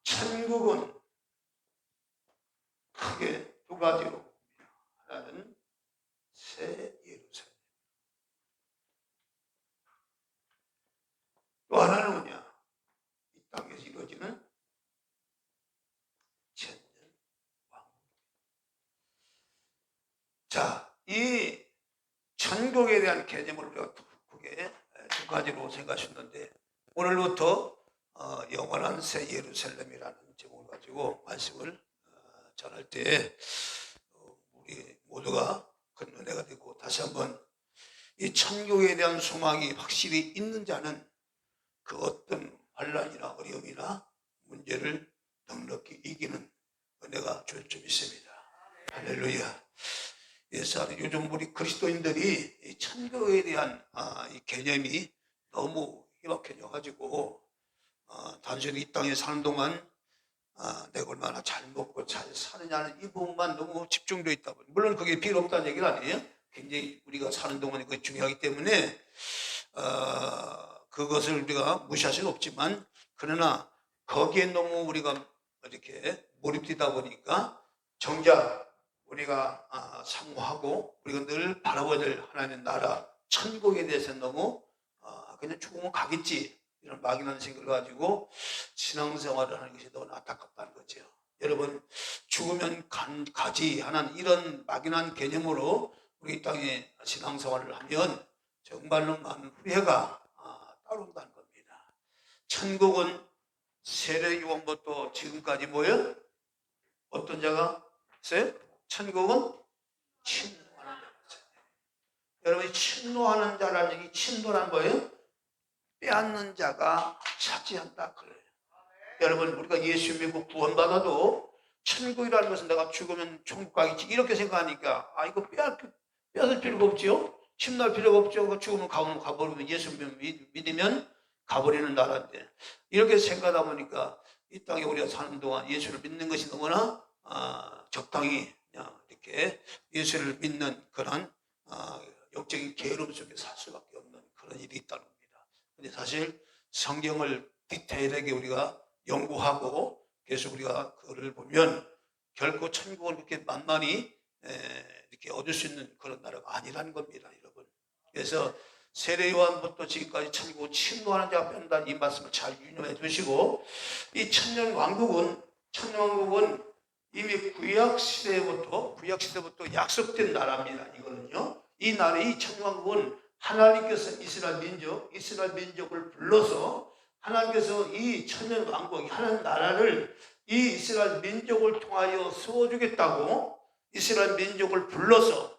천국은 크게 두 가지로 봅니다. 하나는 새 예루살렘, 또 하나는 뭐냐? 이 땅에서 이루어지는 천년 왕국. 자, 이 천국에 대한 개념을 우리가 크게 두 가지로 생각하셨는데, 오늘부터 영원한 새 예루살렘이라는 제목을 가지고 말씀을 전할 때 우리 모두가 큰 은혜가 되고, 다시 한번 이 천국에 대한 소망이 확실히 있는 자는 그 어떤 환난이나 어려움이나 문제를 넉넉히 이기는 은혜가 줄 수 있습니다. 할렐루야. 그래서 요즘 우리 그리스도인들이 이 천국에 대한 이 개념이 너무 희박해져 가지고 단순히 이 땅에 사는 동안 내가 얼마나 잘 먹고 잘 사느냐는 이 부분만 너무 집중되어 있다 보니, 물론 그게 필요 없다는 얘기는 아니에요. 굉장히 우리가 사는 동안이 그게 중요하기 때문에 그것을 우리가 무시할 수는 없지만, 그러나 거기에 너무 우리가 이렇게 몰입되다 보니까 정작 우리가 사모하고 우리가 늘 바라봐야 될 하나님의 나라 천국에 대해서 너무 그냥 죽으면 가겠지 이런 막연한 생각을 가지고 신앙생활을 하는 것이 너무 안타깝다는 거죠. 여러분, 죽으면 가지 하는 이런 막연한 개념으로 우리 땅에 신앙생활을 하면 정말로 많은 후회가 따라온다는 겁니다. 천국은 세례요한부터 지금까지 뭐예요? 어떤 자가 있어요? 천국은 침노하는 자가 있어요. 여러분이 침노하는 자라는 얘기, 침노란 거예요? 빼앗는 자가 차지한다 그래요. 여러분, 우리가 예수 믿고 구원받아도 천국이라는 것은 내가 죽으면 천국 가겠지 이렇게 생각하니까 이거 빼앗을 필요가 없지요. 침노할 필요가 없죠. 죽으면 가버리면, 예수 믿으면 가버리는 나라인데, 이렇게 생각하다 보니까 이 땅에 우리가 사는 동안 예수를 믿는 것이 너무나 적당히 그냥 이렇게 예수를 믿는 그런 영적인 게으름 속에 살 수밖에 없는 그런 일이 있다는 겁니다. 근데 사실 성경을 디테일하게 우리가 연구하고 계속 우리가 그거를 보면 결코 천국을 그렇게 만만히 이렇게 얻을 수 있는 그런 나라가 아니라는 겁니다, 여러분. 그래서 세례요한부터 지금까지 천국을 침노하는 자가 뺀다, 이 말씀을 잘 유념해 두시고, 이 천년 왕국은 이미 구약 시대부터 약속된 나라입니다. 이거는요, 이 나라, 이 천년왕국은 하나님께서 이스라엘 민족을 불러서, 하나님께서 이 천년왕국, 하나님 나라를 이 이스라엘 민족을 통하여 세워주겠다고 이스라엘 민족을 불러서,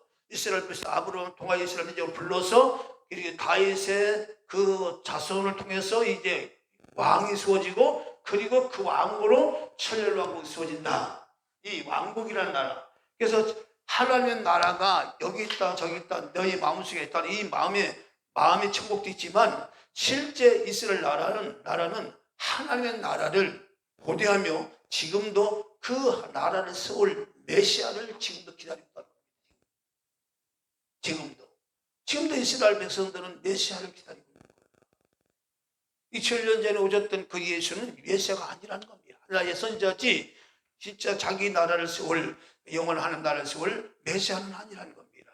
아브라함을 통하여 이스라엘 민족을 불러서 이렇게 다윗의 그 자손을 통해서 이제 왕이 세워지고, 그리고 그 왕으로 천년왕국이 세워진다. 이 왕국이라는 나라. 그래서 하나님의 나라가 여기 있다 저기 있다 너희 마음속에 있다, 이 마음의 천국도 있지만, 실제 이스라엘 나라는 하나님의 나라를 고대하며 지금도 그 나라를 세울 메시아를 지금도 기다리고 있다는 겁니다. 지금도 이스라엘 백성들은 메시아를 기다리고 있는 거예요. 2000년 전에 오셨던 그 예수는 메시아가 아니라는 겁니다. 하나님의 선지자지 진짜 자기 나라를 세울, 영원한 나라를 세울 메시아는 아니라는 겁니다.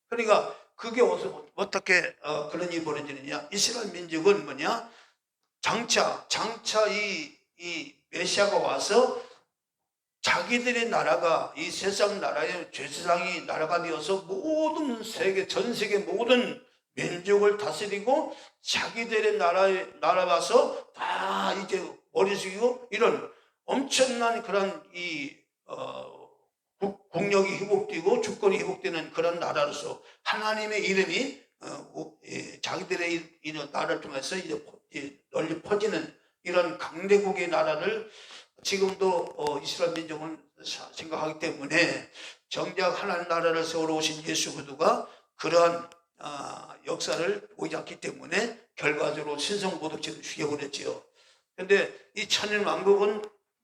그러니까 그게 어떻게 그런 일이 벌어지느냐? 이스라엘 민족은 뭐냐? 장차 이 메시아가 와서 자기들의 나라가 이 세상 나라의 죄세상이 나라가 되어서 모든 전 세계 모든 민족을 다스리고 자기들의 나라 와서 다 이제 머리 숙이고, 이런 엄청난 그런 국력이 회복되고 주권이 회복되는 그런 나라로서 하나님의 이름이 자기들의 이런 나라를 통해서 이제 널리 퍼지는 이런 강대국의 나라를 지금도 이스라엘 민족은 생각하기 때문에, 정작 하나님 나라를 세우러 오신 예수 그리스도가 그러한 역사를 보이지 않기 때문에 결과적으로 신성모독죄를 죽여버렸지요. 그런데 이 천년 왕국은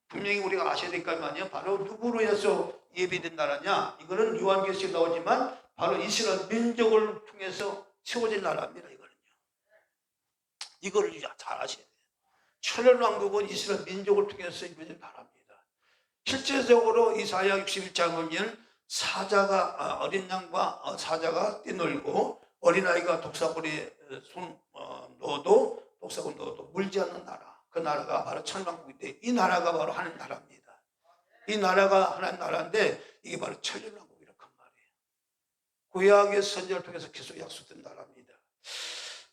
분명히 우리가 아셔야 될 거 아니에요. 바로 누구로 해서 예비된 나라냐? 이거는 요한계시록에 나오지만 바로 이스라엘 민족을 통해서 세워진 나라입니다. 이거를 잘 아셔야 돼요. 천년왕국은 이스라엘 민족을 통해서 이루어진 나라입니다. 실제적으로 이사야 61장 보면 사자가 어린 양과 사자가 뛰놀고 어린아이가 독사골에 손 넣어도 독사골 넣어도 물지 않는 나라, 그 나라가 바로 천년왕국인데, 이 나라가 바로 하나님 나라입니다. 이 나라가 하나님 나라인데 이게 바로 천년왕국이라고 한 말이에요. 구약의 선지자를 통해서 계속 약속된 나라입니다.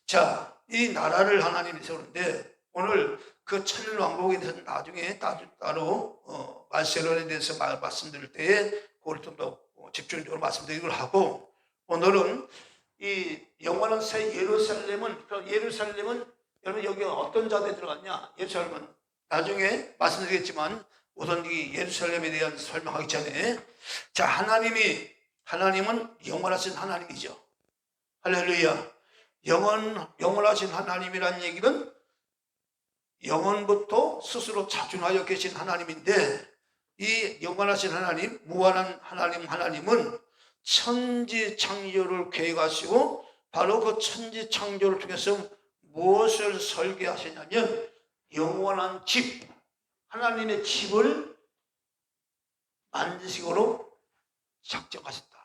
자, 이 나라를 하나님이 세우는데 오늘 그 천년왕국에 대해서 나중에 따로 말세론에 대해서 말씀드릴 때에 그걸 좀 더 집중적으로 말씀드리기로 하고, 오늘은 이 영원한 새 예루살렘은 여러분 여기 어떤 자들이 들어갔냐? 예루살렘은 나중에 말씀드리겠지만 우선 이 예루살렘에 대한 설명하기 전에, 자, 하나님은 영원하신 하나님이죠. 할렐루야. 영원하신 하나님이라는 얘기는 영원부터 스스로 자존하여 계신 하나님인데, 이 영원하신 하나님, 무한한 하나님은 천지 창조를 계획하시고 바로 그 천지 창조를 통해서 무엇을 설계하시냐면 영원한 집, 하나님의 집을 만드시기로 작정하셨다.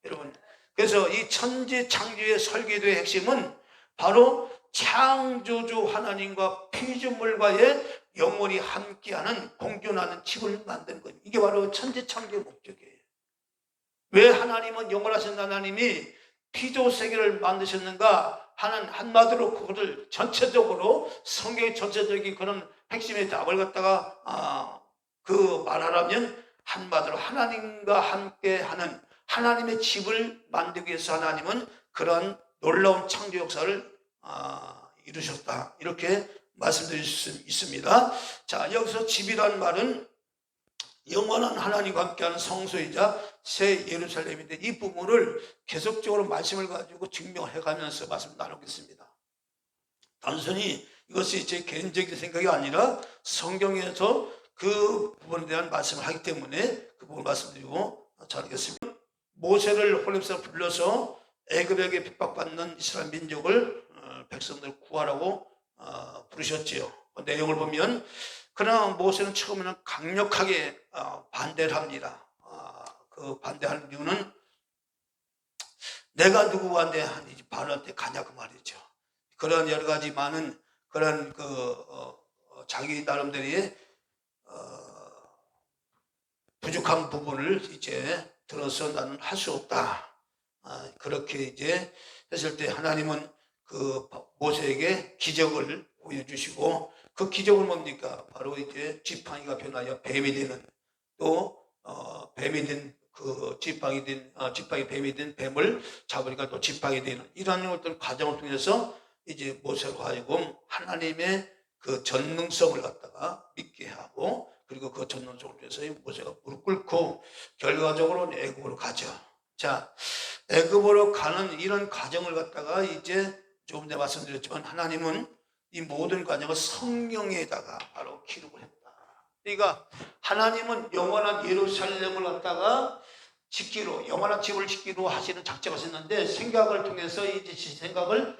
여러분, 그래서 이 천지 창조의 설계도의 핵심은 바로 창조주 하나님과 피조물과의 영원히 함께하는 공존하는 집을 만드는 거예요. 이게 바로 천지 창조의 목적이에요. 왜 하나님은 영원하신 하나님이 피조 세계를 만드셨는가 하는 한마디로 그것을 전체적으로 성경의 전체적인 그런 핵심의 답을 갖다가 그 말하라면 한마디로 하나님과 함께하는 하나님의 집을 만들기 위해서 하나님은 그런 놀라운 창조 역사를 이루셨다, 이렇게 말씀드릴 수 있습니다. 자, 여기서 집이란 말은 영원한 하나님과 함께하는 성소이자 새 예루살렘인데, 이 부분을 계속적으로 말씀을 가지고 증명해 가면서 말씀 나누겠습니다. 단순히 이것이 제 개인적인 생각이 아니라 성경에서 그 부분에 대한 말씀을 하기 때문에 그 부분 말씀드리고 자르겠습니다. 모세를 호렙산에 불러서 애굽에게 핍박받는 이스라엘 민족을 백성들을 구하라고 부르셨지요. 그 내용을 보면, 그러나 모세는 처음에는 강력하게 반대를 합니다. 그 반대하는 이유는 내가 누구한테 바로한테 가냐고 말이죠. 그런 여러 가지 많은 그런 자기 나름대로의 부족한 부분을 이제 들어서 나는 할 수 없다. 그렇게 이제 했을 때 하나님은 그 모세에게 기적을 보여주시고, 그 기적은 뭡니까? 바로 이제 지팡이가 변하여 뱀이 되는, 또 뱀이 된 그 지팡이 뱀이 된 뱀을 잡으니까 또 지팡이 되는, 이러한 어떤 과정을 통해서 이제 모세로 하여금 하나님의 그 전능성을 갖다가 믿게 하고, 그리고 그 전능성을 통해서 모세가 무릎 꿇고 결과적으로는 애굽으로 가죠. 자, 애굽으로 가는 이런 과정을 갖다가 이제 조금 전에 말씀드렸지만 하나님은 이 모든 과정을 성경에다가 바로 기록을 했다. 그러니까 하나님은 영원한 예루살렘을 갖다가 짓기로, 영원한 집을 짓기로 하시는 작정하셨는데, 생각을 통해서 이제 생각을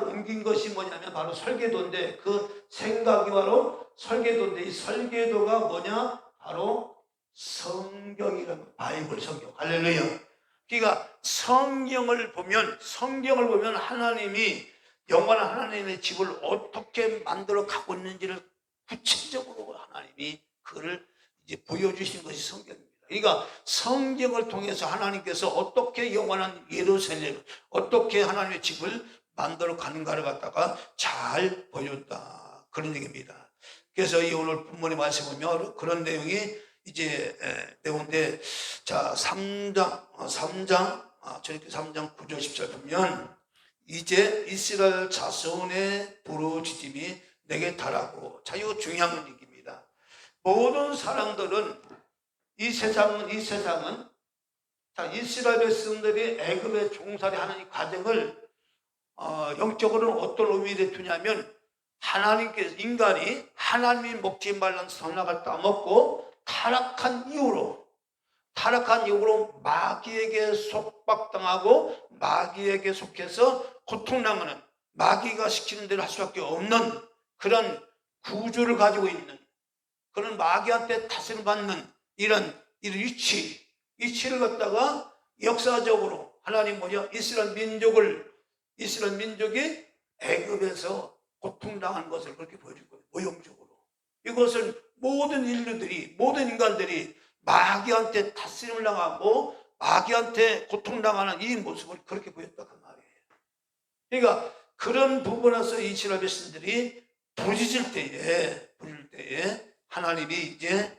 옮긴 것이 뭐냐면 바로 설계도인데, 그 생각이 바로 설계도인데, 이 설계도가 뭐냐? 바로 성경이라는, 바이블 성경. 할렐루야. 그러니까 성경을 보면 하나님이 영원한 하나님의 집을 어떻게 만들어 가고 있는지를 구체적으로 하나님이 그를 이제 보여주신 것이 성경입니다. 그러니까 성경을 통해서 하나님께서 어떻게 영원한 예루살렘, 어떻게 하나님의 집을 만들어 가는가를 갖다가 잘 보여줬다, 그런 얘기입니다. 그래서 이 오늘 본문의 말씀 보면 그런 내용이 이제 내용인데, 자, 3장 9절 10절 보면, 이제 이스라엘 자손의 부르짖음이 내게 달하고. 자, 이거 중요한 얘기입니다. 모든 사람들은 이 세상은 자, 이스라엘 백성들이 애굽에 종살이하는 이 과정을 영적으로는 어떤 의미를 두냐면, 하나님께서 인간이 하나님이 먹지 말라는 선악을 따먹고 타락한 이후로 마귀에게 속박당하고 마귀에게 속해서 고통당하는, 마귀가 시키는 대로 할 수밖에 없는 그런 구조를 가지고 있는 그런 마귀한테 다스림 받는 이런 위치를 갖다가 역사적으로 하나님 이스라엘 민족이 애굽에서 고통당하는 것을 그렇게 보여준 거예요. 모형적으로. 이것은 모든 인간들이 마귀한테 다스림을 당하고 마귀한테 고통당하는 이 모습을 그렇게 보였다 그 말이에요. 그러니까 그런 부분에서 이스라엘 백성들이 부르짖을 때에 하나님이 이제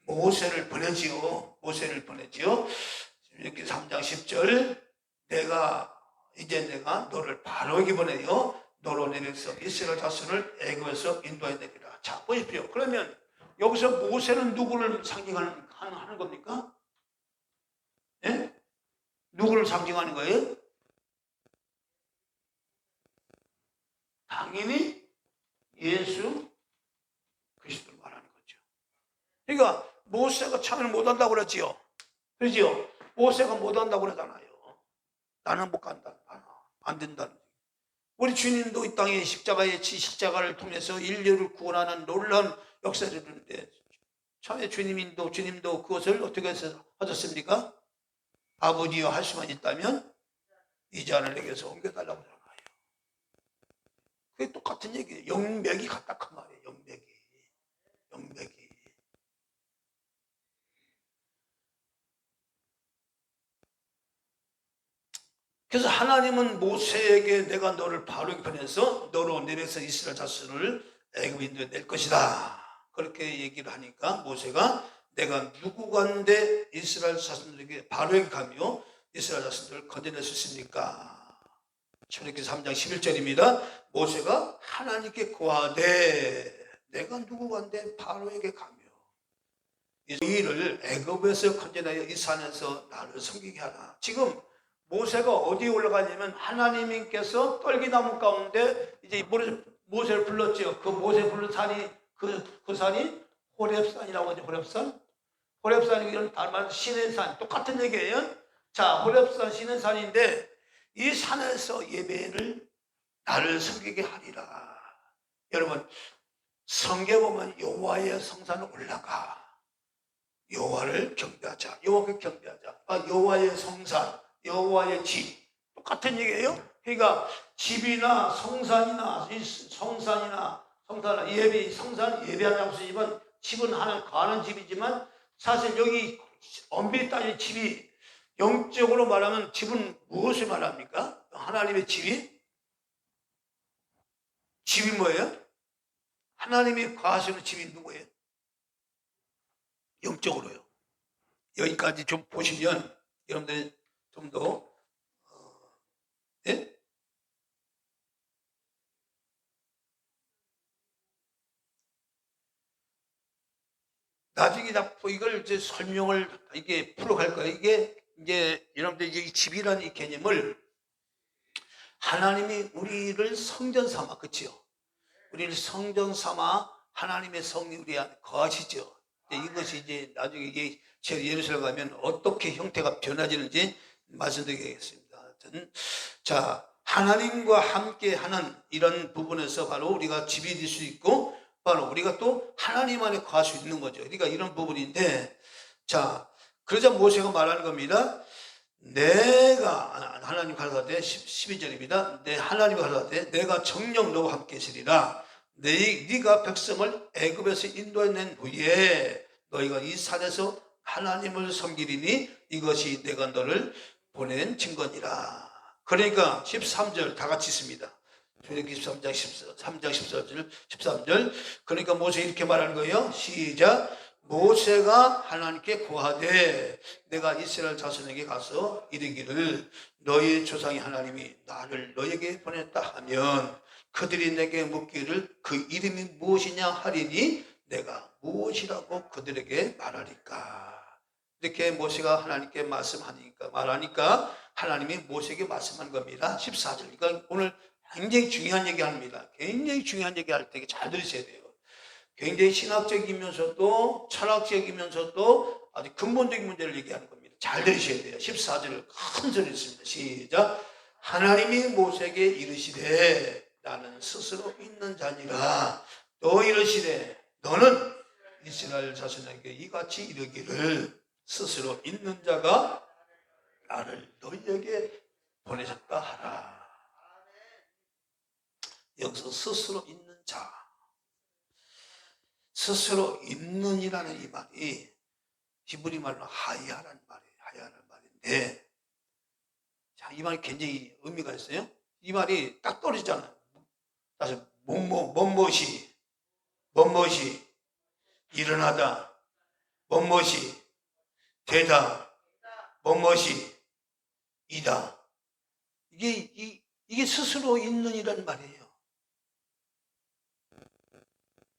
모세를 보내지요. 이렇게 3장 10절 내가 너를 바로에게 보내요. 너로 내려서 이스라엘 자손을 애굽에서 인도해내리라. 자, 보십시오. 그러면 여기서 모세는 누구를 상징하는 겁니까? 예? 누구를 상징하는 거예요? 당연히 예수 그리스도를 말하는 거죠. 그러니까 모세가 참여를 못한다고 그랬지요. 그렇죠? 모세가 못한다고 그러잖아요. 나는 못 간다. 안 된다는 거예요. 우리 주님도 이 땅에 십자가를 통해서 인류를 구원하는 놀라운 역사를 이루는데 참에 주님도 그것을 어떻게 하셨습니까? 아버지여 할 수만 있다면 이 잔을 내게서 옮겨달라고 하잖아요. 그게 똑같은 얘기예요. 영맥이 같다 그 말이에요. 영맥이. 그래서 하나님은 모세에게 내가 너를 바로에게 보내서 너로 내려서 이스라엘 자손을 애굽 인도에 낼 것이다. 그렇게 얘기를 하니까 모세가 내가 누구간데 이스라엘 자손들에게 바로에게 가며 이스라엘 자손들을 건져낼 수 있습니까? 출애굽기 3장 11절입니다. 모세가 하나님께 고하되 내가 누구간데 바로에게 가며 이를 애굽에서 건져내어 이 산에서 나를 섬기게 하라. 지금 모세가 어디에 올라가냐면 하나님께서 떨기나무 가운데 이제 모세를 불렀죠. 그 모세 부른 산이 그 산이 호렙산이라고 하죠. 호렙산이 이런 다른 말 시내산 똑같은 얘기예요. 자, 호렙산 시내산인데 이 산에서 예배를 나를 섬기게 하리라. 여러분 성경에 보면 여호와의 성산에 올라가 여호와를 경배하자. 여호와의 성산 여호와의 집 똑같은 얘기예요. 그러니까 집이나 성산이나 성산 예배하는 장소지만 집은 가는 집이지만 사실 여기 엄밀히 따지면 집이 영적으로 말하면 집은 무엇을 말합니까? 하나님의 집이 뭐예요? 하나님이 거하시는 집이 누구예요? 영적으로요. 여기까지 좀 보시면 여러분들이 좀 더 예? 나중에 이걸 이제 설명을 이게 풀어갈 거예요. 이게 이제 여러분들 이 집이라는 이 개념을 하나님이 우리를 성전 삼아, 그치요? 우리를 성전 삼아 하나님의 성이 우리 안에 거하시죠. 이것이 이제 나중에 이게 제 예루살렘 가면 어떻게 형태가 변화지는지 말씀드리겠습니다. 자, 하나님과 함께 하는 이런 부분에서 바로 우리가 집이 될 수 있고 바로 우리가 또 하나님 안에 거할 수 있는 거죠. 그러니까 이런 부분인데, 자, 그러자 모세가 말하는 겁니다. 내가 하나님 가라사대 12절입니다. 하나님이 가라사대 내가 정녕 너와 함께 있으리라. 네가 백성을 애굽에서 인도해낸 후에 너희가 이 산에서 하나님을 섬기리니 이것이 내가 너를 보낸 증거니라. 그러니까 13절 다 같이 있습니다. 출애굽기 3장 13절. 그러니까 모세 이렇게 말하는 거예요. 시작. 모세가 하나님께 고하되 내가 이스라엘 자손에게 가서 이르기를 너희 조상의 하나님이 나를 너에게 보냈다 하면 그들이 내게 묻기를 그 이름이 무엇이냐 하리니 내가 무엇이라고 그들에게 말하리까. 이렇게 모세가 하나님께 말하니까 하나님이 모세에게 말씀한 겁니다. 14절. 그러니까 오늘 굉장히 중요한 얘기 합니다. 굉장히 중요한 얘기 할 때 잘 들으셔야 돼요. 굉장히 신학적이면서도 철학적이면서도 아주 근본적인 문제를 얘기하는 겁니다. 잘 들으셔야 돼요. 14절을 큰 소리를 했습니다. 시작. 하나님이 모세에게 이르시되 나는 스스로 있는 자니라. 또 이르시되 너는 이스라엘 자손에게 이같이 이르기를 스스로 있는 자가 나를 너희에게 보내셨다 하라. 여기서 스스로 있는 자, 스스로 있는이라는 이 말이 히브리 말로 하야라는 말이에요. 하야라는 말인데, 자, 이 말이 굉장히 의미가 있어요. 이 말이 딱 떨어지잖아요. 다시 뭐뭇이 일어나다, 뭐뭇이 되다, 뭐뭇이 이다. 이게 스스로 있는이란 말이에요.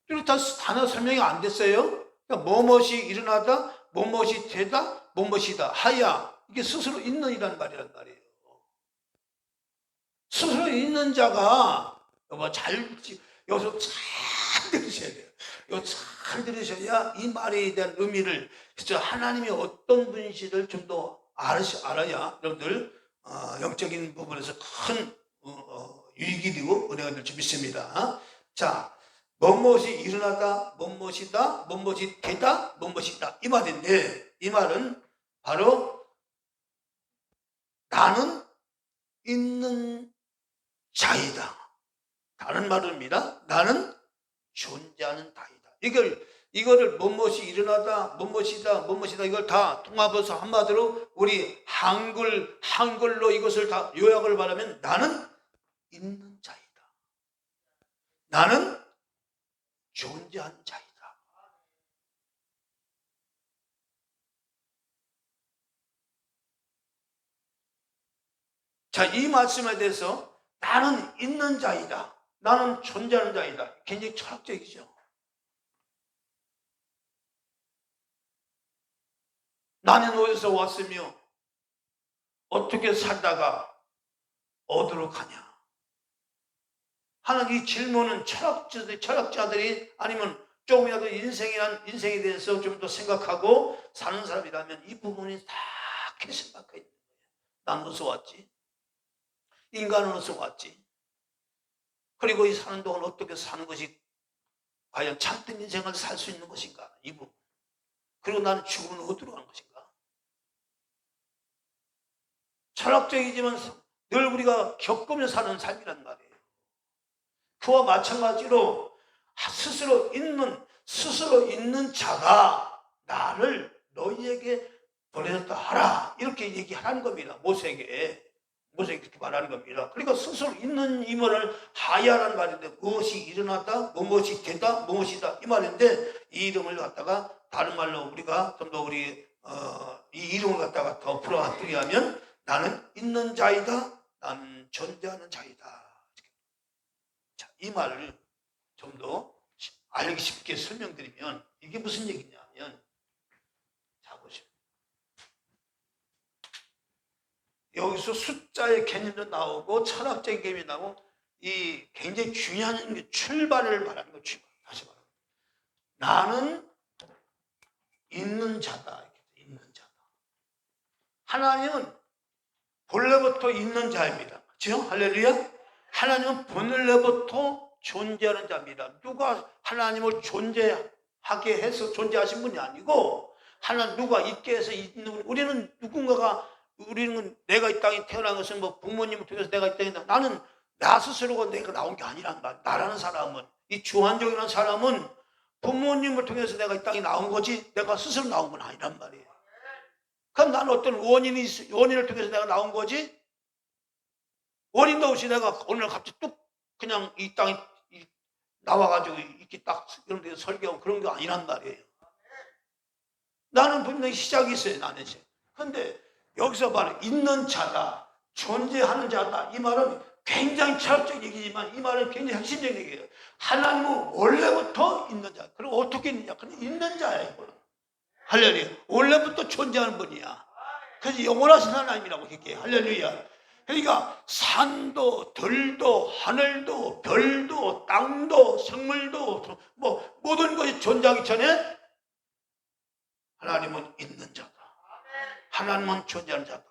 그리고 다 단어 설명이 안 됐어요. 그러니까 뭐뭇이 일어나다, 뭐뭇이 되다, 뭐뭇이다. 하야. 이게 스스로 있는이란 말이란 말이에요. 스스로 있는 자가 여기서 잘 들으셔야 돼요. 이거 잘 들으셔야 이 말에 대한 의미를, 진짜 하나님이 어떤 분이시를 좀 더 알아야 여러분들 영적인 부분에서 큰 유익이 되고 은혜가 될 줄 믿습니다. 자, 뭐뭇이 일어나다, 뭐뭇이다, 뭐뭇이 되다, 뭐뭇이다, 이 말인데, 이 말은 바로 나는 있는 자이다. 다른 말입니다. 나는 존재하는 자이다. 이거를 뭐뭇이 일어나다, 뭐뭇이다, 이걸 다 통합해서 한마디로 우리 한글로 이것을 다 요약을 말하면 나는 있는 자이다. 나는 존재하는 자이다. 자, 이 말씀에 대해서 나는 있는 자이다, 나는 존재하는 자이다, 굉장히 철학적이죠. 나는 어디서 왔으며 어떻게 살다가 어디로 가냐 하는 이 질문은 철학자들이 아니면 조금이라도 인생에 대해서 좀 더 생각하고 사는 사람이라면 이 부분이 다 계속 박혀 있는 거예요. 난 어디서 왔지? 인간은 어디서 왔지? 그리고 이 사는 동안 어떻게 사는 것이 과연 참된 인생을 살 수 있는 것인가? 이 부분. 그리고 나는 죽으면 어디로 가는 것인가? 철학적이지만 늘 우리가 겪으며 사는 삶이란 말이에요. 그와 마찬가지로 스스로 있는 자가 나를 너희에게 보내셨다 하라, 이렇게 얘기하는 겁니다. 모세에게 그렇게 말하는 겁니다. 그러니까 스스로 있는 이 말을 하야라는 말인데, 무엇이 일어났다, 무엇이 되다, 무엇이다, 이 말인데, 이 이름을 갖다가 다른 말로 우리가 좀 더 이 이름을 갖다가 더 풀어드리면 나는 있는 자이다, 나는 존재하는 자이다. 자, 이 말을 좀 더 알기 쉽게 설명드리면 이게 무슨 얘기냐면, 자 보시죠. 여기서 숫자의 개념도 나오고 철학적인 개념이 나오고, 이 굉장히 중요한 게 출발을 말하는 거. 출발. 다시 말하면 나는 있는 자다. 있는 자다. 하나님은 본래부터 있는 자입니다. 그렇죠? 할렐루야. 하나님은 본래부터 존재하는 자입니다. 누가 하나님을 존재하게 해서 존재하신 분이 아니고, 하나님 누가 있게 해서 있는 분. 우리는 내가 이 땅에 태어난 것은 뭐 부모님을 통해서 내가 이 땅에 나는 나 스스로가 내가 나온 게 아니란 말. 나라는 사람은, 이 주한종이라는 사람은 부모님을 통해서 내가 이 땅에 나온 거지 내가 스스로 나온 건 아니란 말이에요. 그럼 나는 어떤 원인을 통해서 내가 나온 거지, 원인도 없이 내가 오늘 갑자기 뚝 그냥 이 땅에 나와가지고 이렇게 딱 이런 데서 설교하고 그런 게 아니란 말이에요. 나는 분명히 시작이 있어요. 나는 이제. 근데 여기서 말은 있는 자다, 존재하는 자다, 이 말은 굉장히 철학적 얘기지만 이 말은 굉장히 핵심적인 얘기예요. 하나님은 원래부터 있는 자. 그럼 어떻게 있느냐? 그냥 있는 자야, 이거는. 할렐루야. 원래부터 존재하는 분이야. 그래서 영원하신 하나님이라고 얘기해. 할렐루야. 그러니까 산도, 들도, 하늘도, 별도, 땅도, 생물도, 뭐 모든 것이 존재하기 전에 하나님은 있는 자다. 하나님은 존재하는 자다.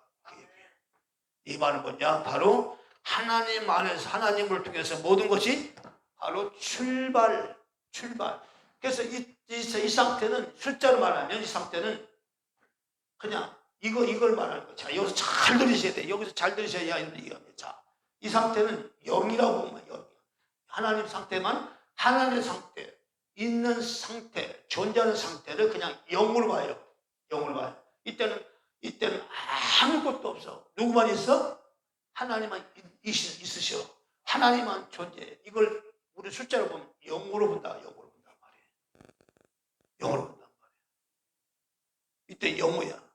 이 말은 뭐냐? 바로 하나님 안에서 하나님을 통해서 모든 것이 바로 출발. 그래서 이 상태는 숫자로 말하면 이 상태는 그냥 이걸 말하는 거예요. 자, 여기서 잘 들으셔야 돼요. 여기서 잘 들으셔야 이해합니다. 자, 이 상태는 영이라고 보면 영. 하나님 상태만 하나님의 상태, 있는 상태, 존재하는 상태를 그냥 영으로 봐요. 영으로 봐요. 이때는 아무것도 없어. 누구만 있어? 하나님만 있으셔. 하나님만 존재해. 이걸 우리 숫자로 보면 영으로 본단 말이에요. 영으로 본단 말이에요. 이때 영우야.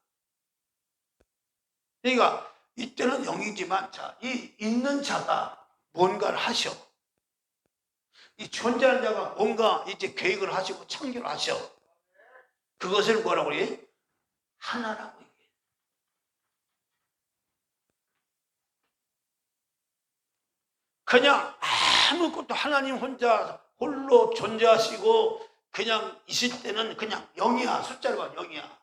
그러니까 이때는 영이지만, 자, 이 있는 자가 뭔가를 하셔. 이 존재하는 자가 뭔가 이제 계획을 하시고 창조를 하셔. 그것을 뭐라고 그래? 하나라고 얘기해. 그냥 아무것도 하나님 혼자 홀로 존재하시고 그냥 있을 때는 그냥 영이야. 숫자로 봐, 영이야.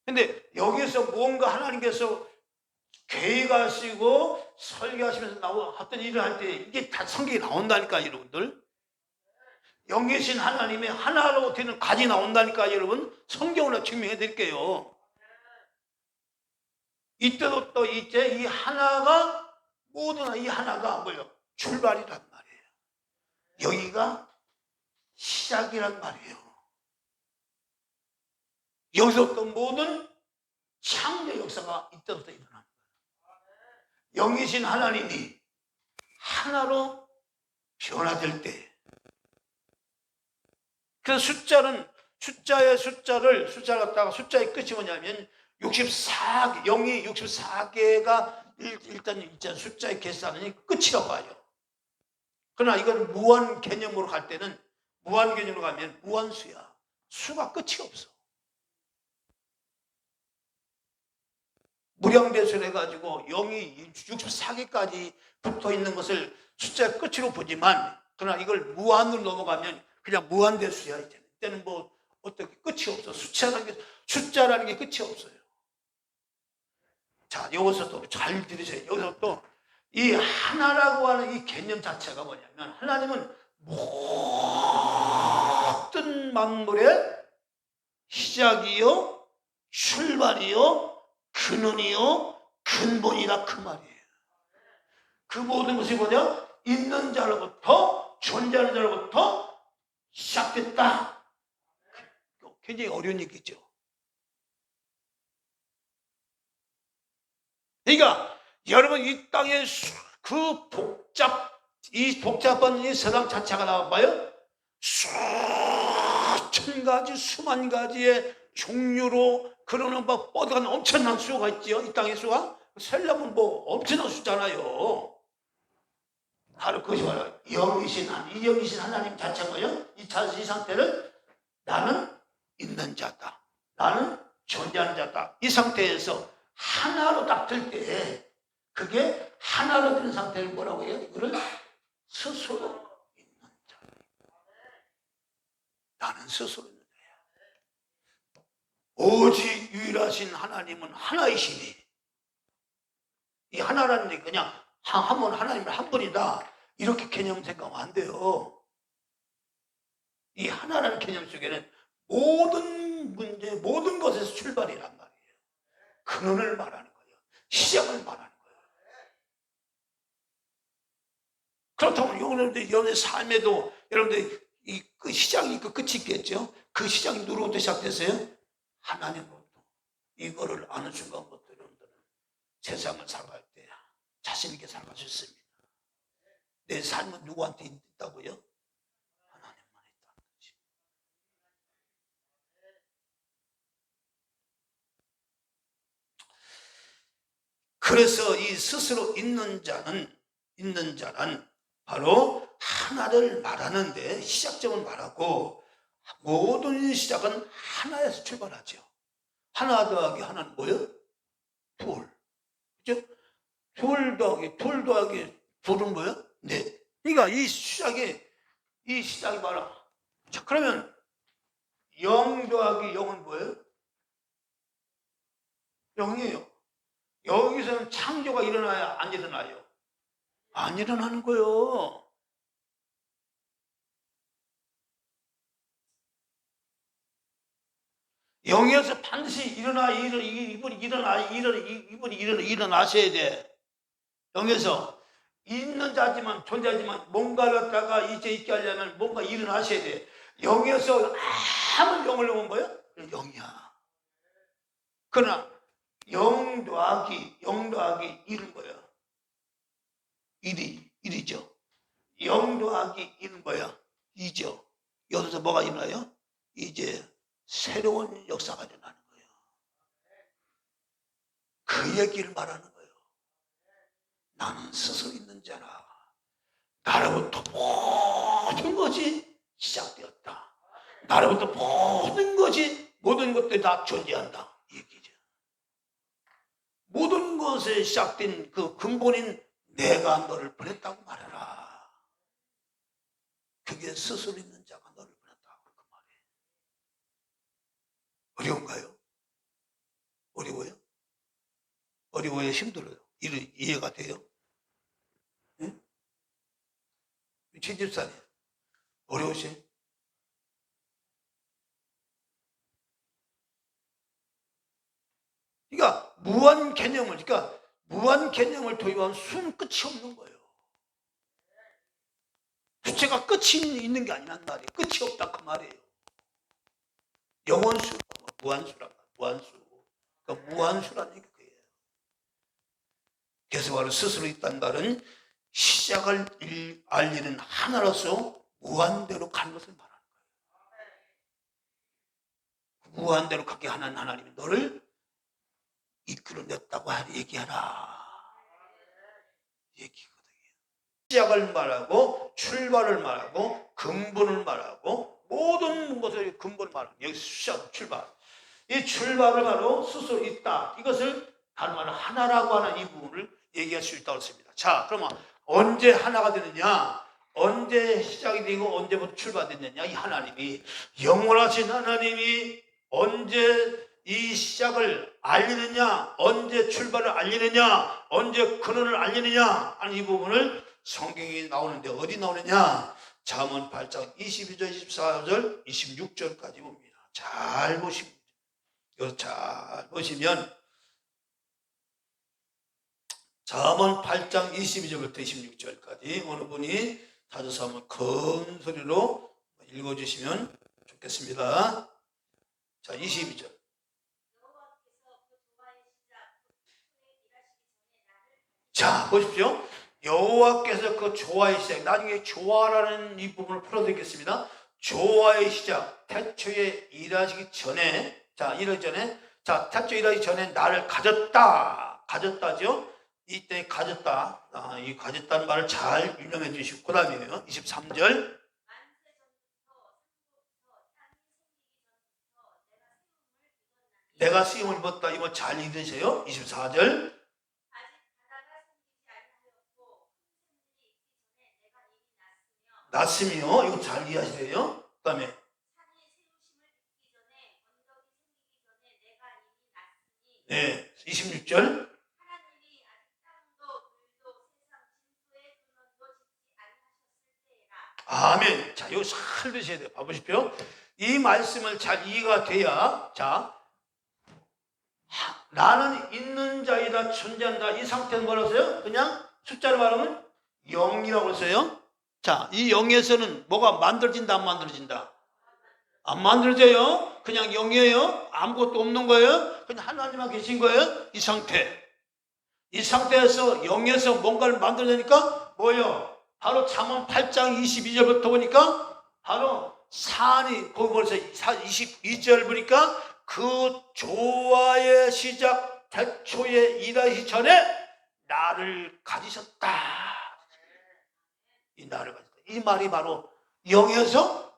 근데 여기서 뭔가 하나님께서 계획하시고 설계하시면서 어떤 일을 할 때 이게 다 성경에 나온다니까, 여러분들. 영이신 하나님의 하나로 되는 가지 나온다니까, 여러분. 성경으로 증명해 드릴게요. 이때도 또 이제 이 하나가 모든 이 하나가 뭐예요? 출발이란 말이에요. 여기가 시작이란 말이에요. 여기서 또 모든 창조 역사가 이때부터 일어납니다. 영이신 하나님이 하나로 변화될 때, 그래서 숫자를 갖다가 숫자의 끝이 뭐냐면 64개, 영이 64개가 일단 숫자의 계산이 끝이라고 봐요. 그러나 이건 무한 개념으로 갈 때는, 무한 개념으로 가면 무한수야. 수가 끝이 없어. 무량배수를 해가지고 0이 64개까지 붙어 있는 것을 숫자의 끝으로 보지만, 그러나 이걸 무한으로 넘어가면 그냥 무한대수야. 이때는 뭐 어떻게 끝이 없어. 숫자라는 게 끝이 없어요. 자, 여기서 또 잘 들으세요. 여기서 또 이 하나라고 하는 이 개념 자체가 뭐냐면, 하나님은 모든 만물의 시작이요, 출발이요, 근원이요, 근본이다, 그 말이에요. 그 모든 것이 뭐냐? 있는 자로부터, 존재하는 자로부터 시작됐다. 굉장히 어려운 얘기죠. 그러니까 여러분, 이 땅에 그 복잡한 이 세상 자체가 나와봐요. 수천 가지, 수만 가지의 종류로 그러는 막 뻗어가는 엄청난 수가 있지요. 이 땅의 수가 셀려면 뭐 엄청난 수잖아요. 바로 그것이 바로 영이신 하나님 자체인 거예요. 이 상태를 나는 있는 자다, 나는 존재하는 자다, 이 상태에서 하나로 딱 들 때, 그게 하나로 되는 상태를 뭐라고 해요? 이거를 스스로 있는 자. 나는 스스로 있는 자야. 오직 유일하신 하나님은 하나이시니, 이 하나라는 게 그냥 한 분, 하나님은 한 분이다, 이렇게 개념 생각하면 안 돼요. 이 하나라는 개념 속에는 모든 문제, 모든 것에서 출발이란 말이에요. 근원을 말하는 거예요. 시작을 말하는 거예요. 그렇다면 여러분들 삶에도 여러분들 그 시작이 있고 끝이 있겠죠. 그 시작이 누구부터 시작됐어요? 하나님으로부터. 이거를 아는 순간부터 여러분들은 세상을 살아갈 때 자신 있게 살아갈 수 있습니다. 내 삶은 누구한테 있다고요? 하나님만 있다는 거지. 그래서 이 스스로 있는 자는 바로 하나를 말하는데, 시작점을 말하고, 모든 시작은 하나에서 출발하죠. 하나 더하기 하나는 뭐예요? 둘. 그죠? 둘 더하기 둘은 뭐예요? 네. 그러니까 이 시작이 바로, 자, 그러면 0 더하기 0은 뭐예요? 0이에요. 여기서는 창조가 일어나요? 안 일어나요? 안 일어나는 거예요. 영에서 반드시 이분이 일어나셔야 돼. 영에서 있는 자지만 존재하지만 뭔가를 갖다가 이제 있게 하려면 뭔가 일어나셔야 돼. 영에서 아무 영을 넣은 거예요? 영이야. 그러나 영 더하기 이런 거야. 일이죠. 영 더하기 이런 거야. 이죠. 여기서 뭐가 일어나요? 이제 새로운 역사가 일어나는 거예요. 그 얘기를 말하는 거예요. 나는 스스로 있는 자라. 나로부터 모든 것이 시작되었다. 나로부터 모든 것들이 다 존재한다. 이 얘기죠. 모든 것에 시작된 그 근본인 내가 너를 보냈다고 말해라. 그게 스스로 있는 자가 너를 보냈다고 그 말이에요. 어려운가요? 어려워요? 어려워요? 힘들어요? 이해가 돼요? 응? 최집사님 어려우세요? 그러니까 무한 개념을 도입하면 숨 끝이 없는 거예요. 주체가 끝이 있는 게 아니란 말이에요. 끝이 없다 그 말이에요. 영원수, 무한수란 말이에요. 무한수. 그러니까 무한수라는 게 그거예요. 그래서 바로 스스로 있다는 말은 시작을 알리는 하나로서 무한대로 가는 것을 말하는 거예요. 무한대로 가게 하는 하나님이 너를 이끌어냈다고 얘기하라. 얘기거든요. 시작을 말하고 출발을 말하고 근본을 말하고 모든 것의 근본을 말하고 여기 시작, 출발. 이 출발을 바로 스스로 있다. 이것을 다른 말로 하나라고 하는 이 부분을 얘기할 수 있다고 했습니다. 자, 그러면 언제 하나가 되느냐? 언제 시작이 되고 언제부터 출발됐느냐? 이 하나님이 영원하신 하나님이 언제 이 시작을 알리느냐? 언제 출발을 알리느냐? 언제 근원을 알리느냐? 하는 이 부분을 성경이 나오는데 어디 나오느냐? 잠언 8장 22절, 24절, 26절까지 봅니다. 잘 보시면 이거 잘 보시면 잠언 8장 22절부터 26절까지 어느 분이 찾아서 한번 큰 소리로 읽어주시면 좋겠습니다. 자, 22절. 자, 보십시오. 여호와께서 그 조화의 시작, 나중에 조화라는 이 부분을 풀어드리겠습니다. 조화의 시작, 태초에 일하시기 전에, 자, 이러기 전에, 자, 태초에 일하기 전에 나를 가졌다죠. 이때 가졌다, 이 가졌다는 말을 잘 유념해 주시고, 그 다음에요, 23절. 내가 쓰임을 입었다, 이거 잘 읽으세요. 24절. 났으며, 이거 잘 이해하세요. 그 다음에 네, 26절. 아멘. 자, 이거 잘 드셔야 돼요. 봐보십시오. 이 말씀을 잘 이해가 돼야, 자, 나는 있는 자이다, 존재한다. 이 상태는 뭐라고요? 그냥 숫자로 말하면 0이라고 했어요. 자, 이 0에서는 뭐가 만들어진다, 안 만들어진다? 안 만들어져요. 그냥 0이에요. 아무것도 없는 거예요. 그냥 하나님만 계신 거예요. 이 상태. 이 상태에서 0에서 뭔가를 만들어내니까 뭐예요? 바로 잠언 8장 22절부터 보니까 바로 산이, 거기 벌써 22절 보니까 그 조화의 시작, 태초에 일하시기 전에 나를 가지셨다. 이 나를 가졌다. 이 말이 바로 0에서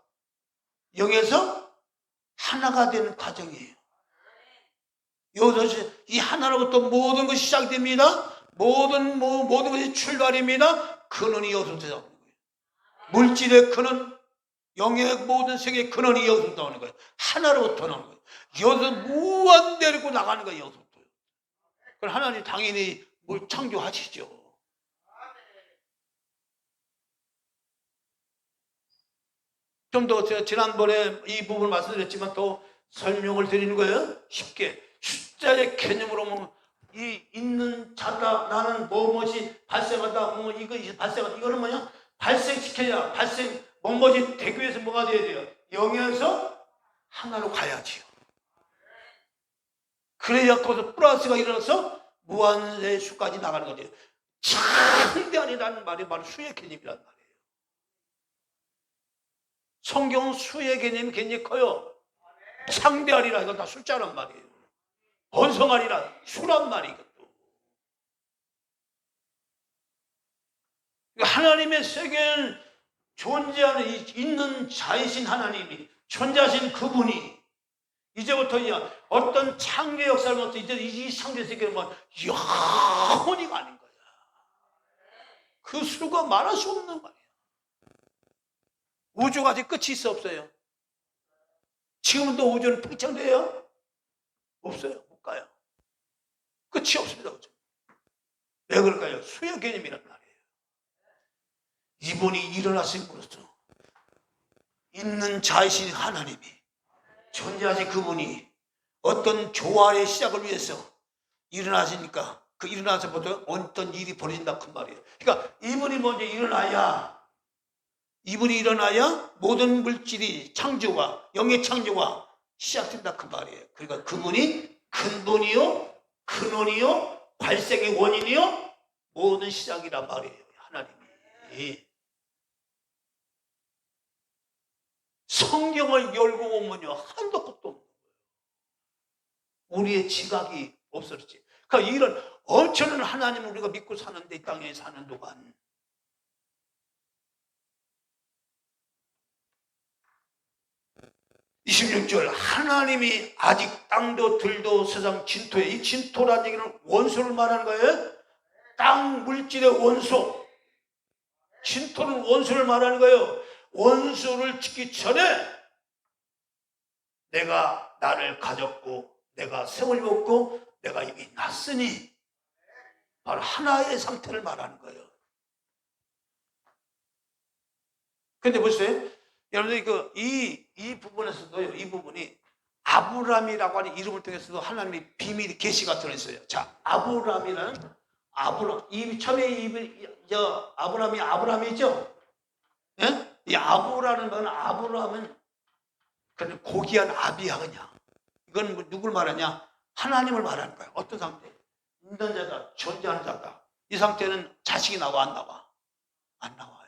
하나가 되는 과정이에요. 여기서 이 하나로부터 모든 것이 시작됩니다. 모든 것이 출발입니다. 근원이 여기서 나오는 거예요. 물질의 근원, 영의 모든 세계의 근원이 여기서 나오는 거예요. 하나로부터 나오는 거예요. 여기서 무한대로 나가는 거예요. 여기서부터. 그럼 하나님 당연히 뭘 창조하시죠. 좀 더 제가 지난번에 이 부분을 말씀드렸지만 더 설명을 드리는 거예요. 쉽게 숫자의 개념으로 보면 이 있는 자다, 나는 뭐뭇이 발생하다, 뭐 이거 발생하다, 이거는 뭐냐? 발생시켜야 발생 뭐뭇이 되기 위해서 뭐가 돼야 돼요? 0에서 하나로 가야지요. 그래야 거기서 플러스가 일어나서 무한의 수까지 나가는 거죠. 창대한이라는 말이 바로 수의 개념이란 말이에요. 성경은 수의 개념이 굉장히 커요. 창대하리라, 이건 다 숫자란 말이에요. 번성하리라, 수란 말이거든. 하나님의 세계는 존재하는, 있는 자이신 하나님이, 존재하신 그분이 이제부터 어떤 창조 역사를 통해서 이제 이 창조 세계는 뭐 영원히 가는 거야. 그 수가 말할 수 없는 거예요. 우주가 아직 끝이 있어 없어요? 지금도 우주는 팽창돼요? 없어요. 못 가요. 끝이 없습니다. 그죠? 왜 그럴까요? 수의 개념이란 말이에요. 이분이 일어나심으로써 있는 자이신 하나님이, 존재하신 그분이 어떤 조화의 시작을 위해서 일어나시니까 그 일어나서부터 어떤 일이 벌어진다 그 말이에요. 그러니까 이분이 먼저 이분이 일어나야 모든 물질이 창조가, 영의 창조가 시작된다 그 말이에요. 그러니까 그분이 근본이요, 근원이요, 발생의 원인이요, 모든 시작이란 말이에요. 하나님이. 성경을 열고 보면요, 한도 끝도 없는 거예요. 우리의 지각이 없어졌지. 그러니까 이런 엄청난 하나님을 우리가 믿고 사는데, 이 땅에 사는 동안 26절, 하나님이 아직 땅도 들도 세상 진토에, 이 진토라는 얘기는 원소를 말하는 거예요. 땅 물질의 원소, 진토는 원소를 말하는 거예요. 원소를 짓기 전에 내가 나를 가졌고 내가 생을 먹고 내가 이미 났으니, 바로 하나의 상태를 말하는 거예요. 근데 보세요, 여러분들 이 부분에서도요, 이 부분이 아브람이라고 하는 이름을 통해서도 하나님의 비밀 계시가 들어있어요. 자, 아브람이라는 이 처음에 아브람이죠. 예? 이 아브라는 건, 아브람은 그냥 고귀한 아비야. 그냥 이건 뭐 누굴 말하냐? 하나님을 말하는 거야. 어떤 상태? 있는 자다, 존재하는 자다. 이 상태는 자식이 나와 안 나와? 안 나와요.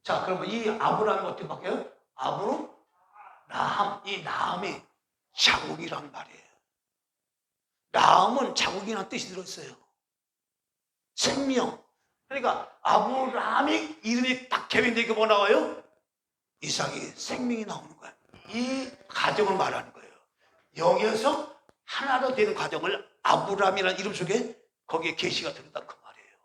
자, 그러면 이 아브람이 어떻게 바뀌어요? 아브라함. 이 나함이 자국이란 말이에요. 나함은 자국이라는 뜻이 들어있어요. 생명. 그러니까 아브라함이 이름이 딱 개명되게 뭐 나와요? 이삭이, 생명이 나오는 거야. 이 과정을 말하는 거예요. 여기에서 하나로 되는 과정을 아브라함이라는 이름 속에 거기에 계시가 들었다 그 말이에요.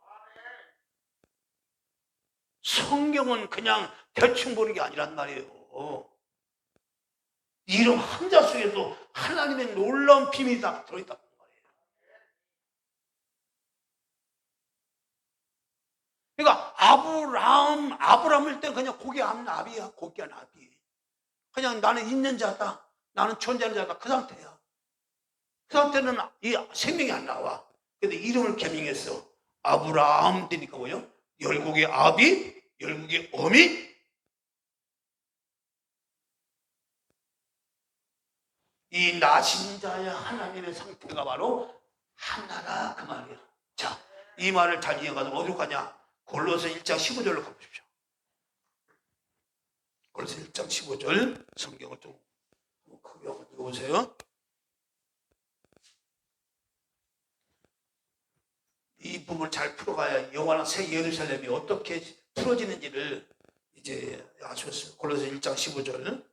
성경은 그냥 대충 보는 게 아니란 말이에요. 이름 한자 속에도 하나님의 놀라운 비밀이 다 들어있다 그 말이에요. 그러니까 아브라함일 때 그냥 고귀한 나비야. 고귀한 나비. 그냥 나는 있는 자다, 나는 존재하는 자다, 그 상태야. 그 상태는 이 생명이 안 나와. 근데 이름을 개명했어. 아브라함 되니까 뭐요? 열국의 아비, 열국의 어미. 이 나신 자의 하나님의 상태가 바로 하나라 그 말이야. 자, 이 말을 잘 이해가서 어디로 가냐? 골로새 1장 15절로 가보십시오. 골로새 1장 15절 성경을 좀 크게 한번 읽어보세요. 이 부분을 잘 풀어가야 영원한 새 예루살렘이 어떻게 풀어지는지를 이제 아셨어요. 골로새 1장 15절.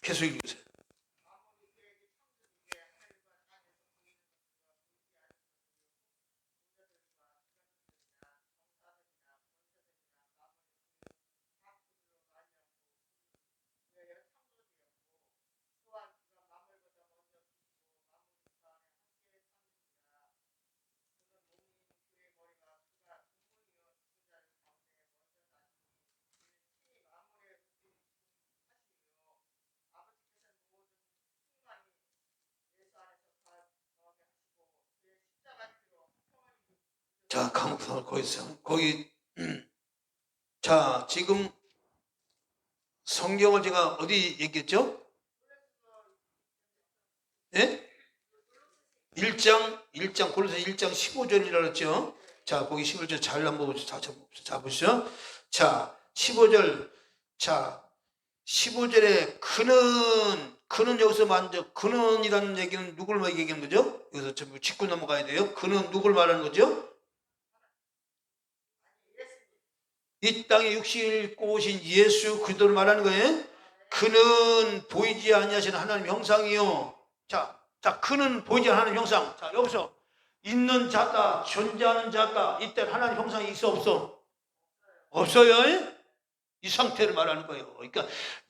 계속 읽으세요. 거기서 거기 자, 지금 성경을 제가 어디 얘기했죠? 예? 1장 골로새 1장 15절이라고 그랬죠? 자, 거기 15절 잘 한번 보시죠. 자, 15절. 자, 15절에 그는 여기서 먼저 그는이라는 얘기는 누굴 얘기하는 거죠? 여기서 전부 짚고 넘어가야 돼요. 그는 누굴 말하는 거죠? 이 땅에 육신을 입고 오신 예수 그리스도를 말하는 거예요. 그는 보이지 아니하시는 하나님 형상이요. 자, 그는 보이지 않는 하나님 형상. 자, 여기서 있는 자다, 존재하는 자다. 이때 하나님 형상이 있어 없어? 없어요. 이 상태를 말하는 거예요. 그러니까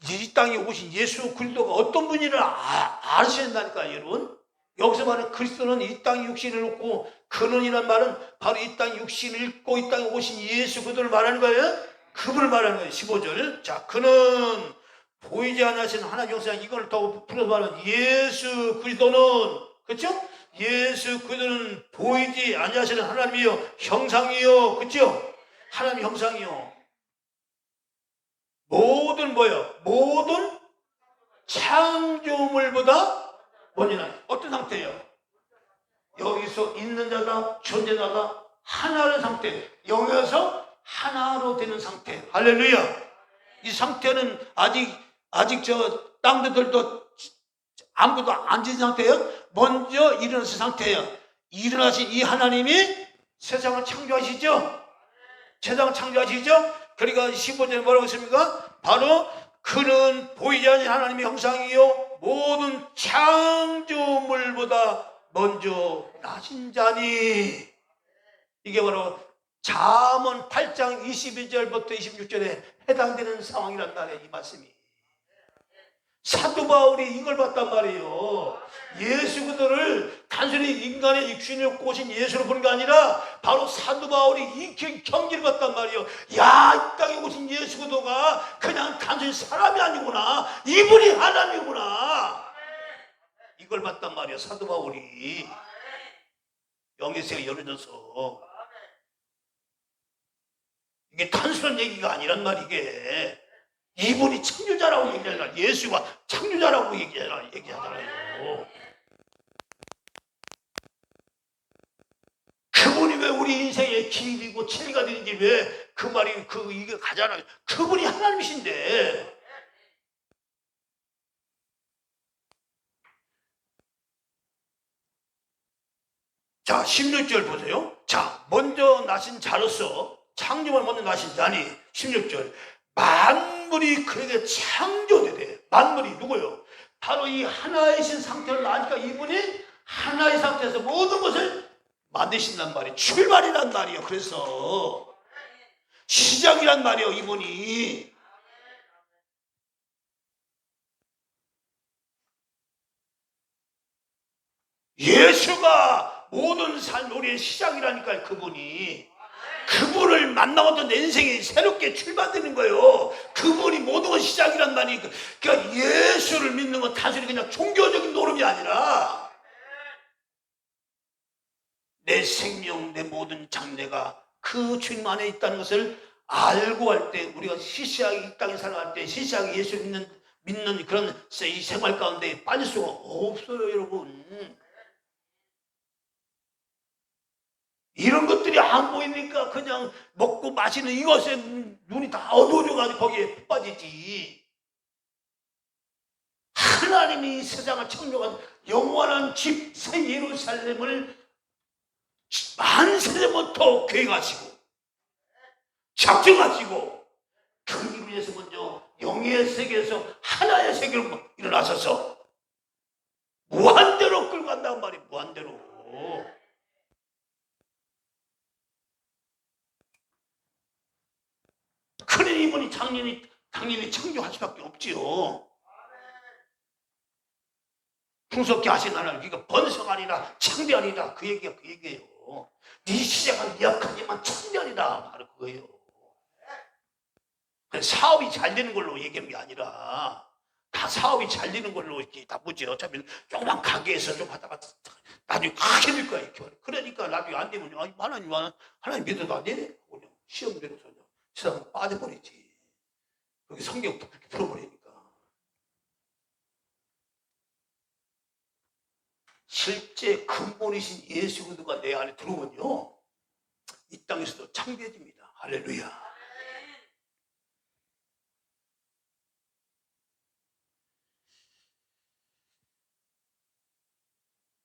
이 땅에 오신 예수 그리스도가 어떤 분인지를 아셔야 된다니까, 여러분. 여기서 말하는 그리스도는 이 땅에 육신을 입고, 그는이란 말은 바로 이 땅에 육신을 입고 이 땅에 오신 예수 그리스도를 말하는 거예요. 그분을 말하는 거예요. 15절. 자, 그는 보이지 않으시는 하나님 형상, 이걸 더 풀어서 말하면 예수 그리스도는, 그렇죠? 예수 그리스도는 보이지 아니하시는 하나님이요 형상이요, 그렇죠? 하나님 형상이요. 모든 뭐예요? 모든 창조물보다 먼저는 어떤 상태예요? 여기서 있는 자다, 존재자다, 하나의 상태, 여기서 하나로 되는 상태. 할렐루야. 이 상태는 아직 저 땅들도 아무것도 안 진 상태예요. 먼저 일어나신 상태예요. 일어나신 이 하나님이 세상을 창조하시죠. 세상을 창조하시죠. 그러니까 15절에 뭐라고 했습니까? 바로 그는 보이지 않는 하나님의 형상이요 모든 창조물보다 먼저 나신 자니. 이게 바로 잠언 8장 22절부터 26절에 해당되는 상황이란 말이에요. 이 말씀이. 사도 바울이 이걸 봤단 말이에요. 예수 그들을 단순히 인간의 육신을 입고 오신 예수로 보는 게 아니라 바로 사도 바울이 이 경기를 봤단 말이에요. 야, 이 땅에 오신 예수 그도가 그냥 단순히 사람이 아니구나. 이분이 하나님이구나. 이걸 봤단 말이에요. 사도 바울이. 영계세가 열어져서. 이게 단순한 얘기가 아니란 말이게. 이분이 창조자라고 얘기하잖아요. 예수가 창조자라고 얘기하잖아요. 그분이 왜 우리 인생의 길이고 진리가 되는지 왜 그 말이 이게 가잖아요. 그분이 하나님이신데. 자, 16절 보세요. 자, 먼저 나신 자로서 창조를 먼저 나신 자니 16절. 만물이 그에게 창조되되. 만물이 누구요? 바로 이 하나이신 상태로 나니까 이분이 하나의 상태에서 모든 것을 만드신단 말이에요. 출발이란 말이에요. 그래서 시작이란 말이에요. 이분이. 예수가 모든 삶 우리의 시작이라니까요. 그분을 만나고도 내 인생이 새롭게 출발되는 거예요. 그분이 모든 건 시작이란 말이니까. 그러니까 예수를 믿는 건 단순히 그냥 종교적인 노름이 아니라 내 생명, 내 모든 장래가 그 주님 안에 있다는 것을 알고 할 때, 우리가 시시하게 이 땅에 살아갈 때 시시하게 예수 믿는 그런 이 생활 가운데 빠질 수가 없어요, 여러분. 이런 것들이 안 보이니까 그냥 먹고 마시는 이것에 눈이 다 어두워져가지고 거기에 빠지지. 하나님이 세상을 창조한 영원한 집 새 예루살렘을 만세전부터 계획하시고 작정하시고 그 위해서 먼저 영의 세계에서 하나의 세계로 일어나셔서 무한대로 끌고 간다는 말이에요. 무한대로. 그래 이분이 당연히 창조할 수밖에 없지요. 풍속케 하신 하나님, 그러니까 번성 아니라 창대 아니다. 그 얘기예요. 네 시작은 약하지만 창대 아니다. 바로 그거예요. 사업이 잘 되는 걸로 얘기하는 게 아니라 다 사업이 잘 되는 걸로 이렇게 다 보지. 어차피 조그만 가게에서 좀 하다가 나중에 크게 될 거야. 이렇게. 그러니까 나중에 안 되면 하나님 믿어도 안 되네. 그냥 시험 들어서 세상 빠져버리지. 그게 성경도 그렇게 풀어버리니까. 실제 근본이신 예수 그리스도가 내 안에 들어오면요, 이 땅에서도 창대해집니다. 할렐루야.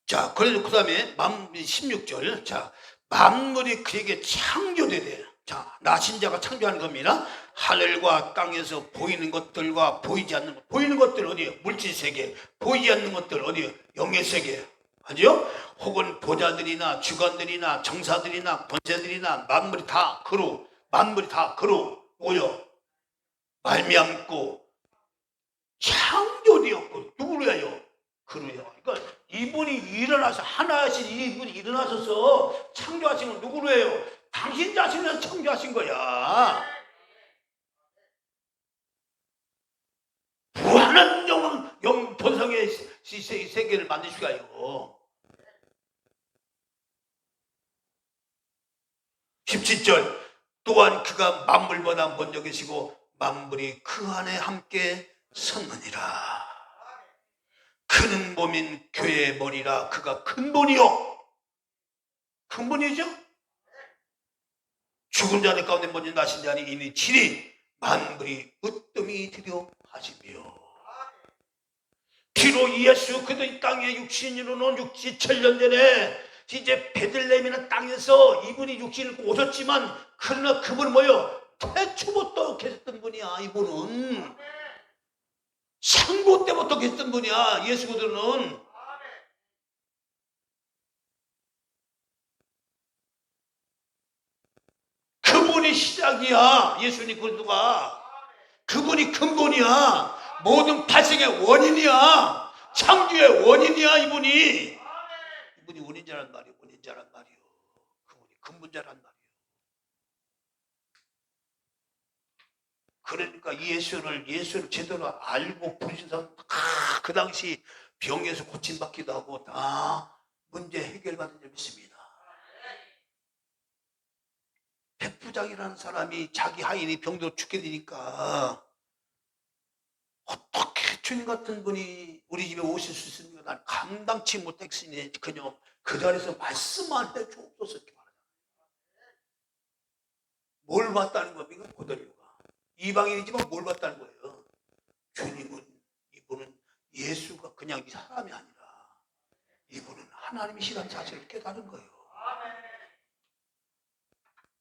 자, 그래서 그 다음에 16절. 자, 만물이 그에게 창조되되. 자, 나신 자가 창조하는 겁니다. 하늘과 땅에서 보이는 것들과 보이지 않는 것. 보이는 것들 어디에요? 물질 세계. 보이지 않는 것들 어디에요? 영의 세계. 아니요? 혹은 보좌들이나 주관들이나 정사들이나 권세들이나 만물이 다 그로, 만물이 다 그로 모여 말미암고 창조되었고. 누구로요? 그로요. 그러니까 이분이 일어나서, 하나하신 이분이 일어나셔서 창조하신 건 누구로 해요? 당신 자신을 창조하신 거야. 무한한 본성의 세계를 만드시가요. 17절. 또한 그가 만물보다 먼저 계시고 만물이 그 안에 함께 섰느니라. 그는 몸인 교회의 머리라. 그가 근본이요. 근본이죠. 죽은 자들 가운데 먼저 나신 자니 이니 친히 만물이 으뜸이 되려 하시며. 비록 예수 그도 이 땅에 육신으로는 67년 전에 이제 베들레헴이라는 땅에서 이분이 육신을 입고 오셨지만, 그러나 그분은 뭐요? 태초부터 계셨던 분이야. 이분은 상고 때부터 계셨던 분이야. 예수 그도는. 그분이 시작이야. 예수님 그리스도가. 그분이 근본이야. 모든 발생의 원인이야. 창조의 원인이야. 이분이 원인자란 말이에요. 원인자란 말이에요. 그분이 근본자란 말이에요. 그러니까 예수를 제대로 알고 부르신 사람, 그 당시 병에서 고침받기도 하고 다 문제 해결받은 점이 있습니다. 백부장이라는 사람이 자기 하인이 병들어 죽게 되니까 어떻게 주님 같은 분이 우리 집에 오실 수 있습니까? 난 감당치 못했으니 그냥 그 자리에서 말씀만 해주옵소서. 이렇게 말하잖아요. 뭘 봤다는 겁니까? 고넬료가 이방인이지만 뭘 봤다는 거예요? 이분은 예수가 그냥 이 사람이 아니라 이분은 하나님이시라는 사실을 깨달은 거예요.